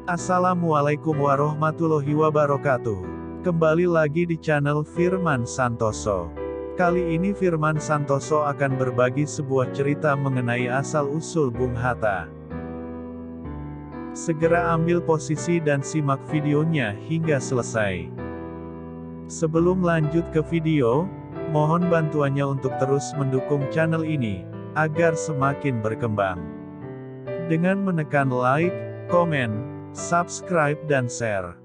Assalamualaikum warahmatullahi wabarakatuh. Kembali lagi di channel Firman Santoso. Kali ini Firman Santoso akan berbagi sebuah cerita mengenai asal-usul Bung Hatta. Segera ambil posisi dan simak videonya hingga selesai. Sebelum lanjut ke video, mohon bantuannya untuk terus mendukung channel ini, agar semakin berkembang. Dengan menekan like, komen, subscribe dan share.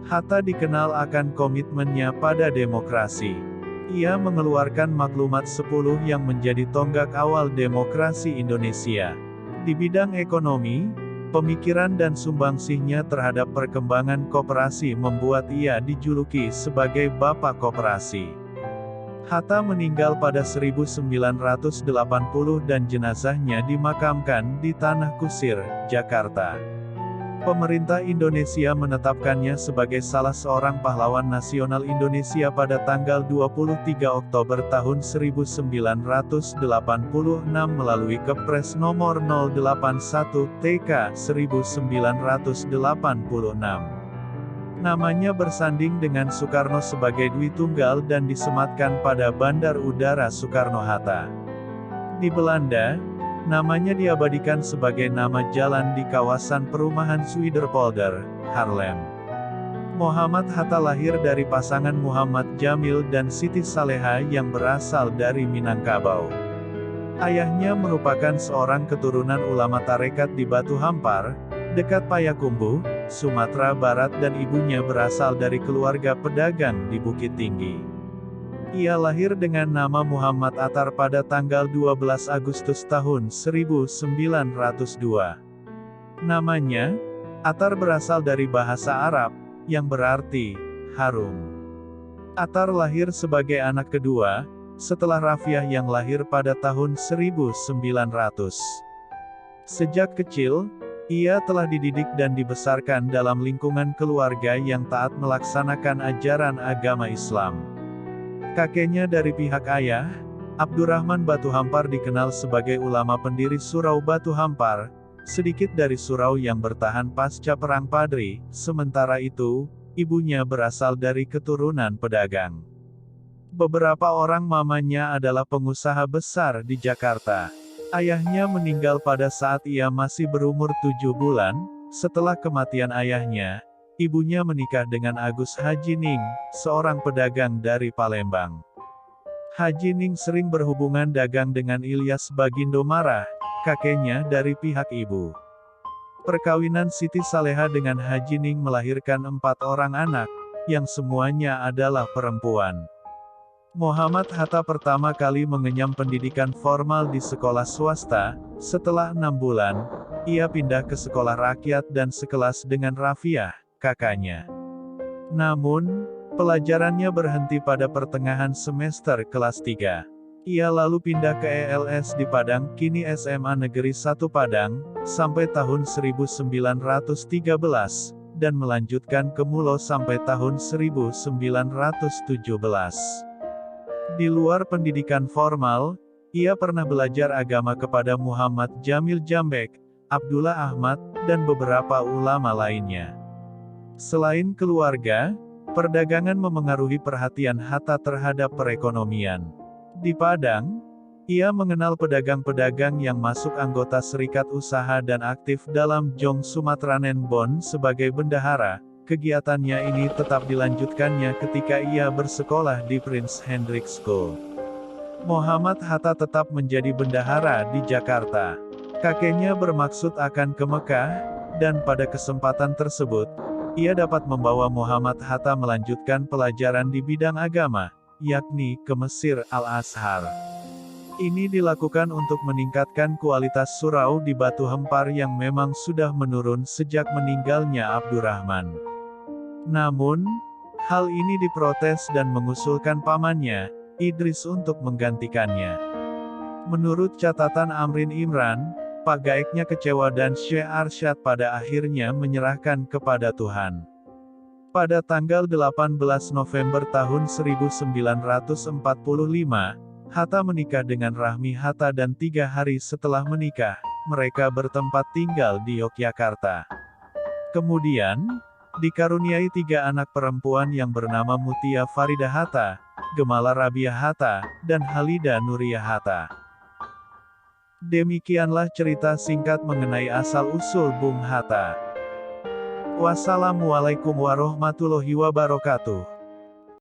Hatta dikenal akan komitmennya pada demokrasi. Ia mengeluarkan maklumat 10 yang menjadi tonggak awal demokrasi Indonesia. Di bidang ekonomi, pemikiran dan sumbangsihnya terhadap perkembangan koperasi membuat ia dijuluki sebagai Bapak Koperasi. Hatta meninggal pada 1980 dan jenazahnya dimakamkan di Tanah Kusir, Jakarta. Pemerintah Indonesia menetapkannya sebagai salah seorang pahlawan nasional Indonesia pada tanggal 23 Oktober tahun 1986 melalui Kepres nomor 081 TK 1986. Namanya bersanding dengan Soekarno sebagai Dwi Tunggal dan disematkan pada Bandar Udara Soekarno-Hatta. Di Belanda, namanya diabadikan sebagai nama jalan di kawasan perumahan Zuiderpolder, Haarlem. Muhammad Hatta lahir dari pasangan Muhammad Jamil dan Siti Saleha yang berasal dari Minangkabau. Ayahnya merupakan seorang keturunan ulama tarekat di Batu Hampar, dekat Payakumbuh, Sumatera Barat dan ibunya berasal dari keluarga pedagang di Bukit Tinggi. Ia lahir dengan nama Muhammad Attar pada tanggal 12 Agustus tahun 1902. Namanya, Attar berasal dari bahasa Arab, yang berarti, harum. Attar lahir sebagai anak kedua, setelah Rafiah yang lahir pada tahun 1900. Sejak kecil, ia telah dididik dan dibesarkan dalam lingkungan keluarga yang taat melaksanakan ajaran agama Islam. Kakeknya dari pihak ayah, Abdurrahman Batu Hampar dikenal sebagai ulama pendiri Surau Batu Hampar, sedikit dari surau yang bertahan pasca Perang Padri, sementara itu, ibunya berasal dari keturunan pedagang. Beberapa orang mamanya adalah pengusaha besar di Jakarta. Ayahnya meninggal pada saat ia masih berumur 7 bulan, setelah kematian ayahnya, ibunya menikah dengan Agus Haji Ning, seorang pedagang dari Palembang. Haji Ning sering berhubungan dagang dengan Ilyas Bagindo Marah, kakeknya dari pihak ibu. Perkawinan Siti Saleha dengan Haji Ning melahirkan 4 orang anak, yang semuanya adalah perempuan. Muhammad Hatta pertama kali mengenyam pendidikan formal di sekolah swasta. Setelah 6 bulan, ia pindah ke sekolah rakyat dan sekelas dengan Rafiah, kakaknya. Namun, pelajarannya berhenti pada pertengahan semester kelas 3. Ia lalu pindah ke ELS di Padang, kini SMA Negeri 1 Padang, sampai tahun 1913, dan melanjutkan ke Mulo sampai tahun 1917. Di luar pendidikan formal, ia pernah belajar agama kepada Muhammad Jamil Jambek, Abdullah Ahmad, dan beberapa ulama lainnya. Selain keluarga, perdagangan memengaruhi perhatian Hatta terhadap perekonomian. Di Padang, ia mengenal pedagang-pedagang yang masuk anggota serikat usaha dan aktif dalam Jong Sumatranen Bon sebagai bendahara. Kegiatannya ini tetap dilanjutkannya ketika ia bersekolah di Prince Hendrik School. Muhammad Hatta tetap menjadi bendahara di Jakarta. Kakeknya bermaksud akan ke Mekah, dan pada kesempatan tersebut, ia dapat membawa Muhammad Hatta melanjutkan pelajaran di bidang agama, yakni ke Mesir Al-Azhar. Ini dilakukan untuk meningkatkan kualitas surau di Batu Hampar yang memang sudah menurun sejak meninggalnya Abdurrahman. Namun, hal ini diprotes dan mengusulkan pamannya, Idris untuk menggantikannya. Menurut catatan Amrin Imran, Pak Gaeknya kecewa dan Syekh Arsyad pada akhirnya menyerahkan kepada Tuhan. Pada tanggal 18 November tahun 1945, Hatta menikah dengan Rahmi Hatta dan 3 hari setelah menikah, mereka bertempat tinggal di Yogyakarta. Kemudian, dikaruniai 3 anak perempuan yang bernama Mutia Farida Hatta, Gemala Rabiah Hatta, dan Halida Nuria Hatta. Demikianlah cerita singkat mengenai asal-usul Bung Hatta. Wassalamualaikum warahmatullahi wabarakatuh.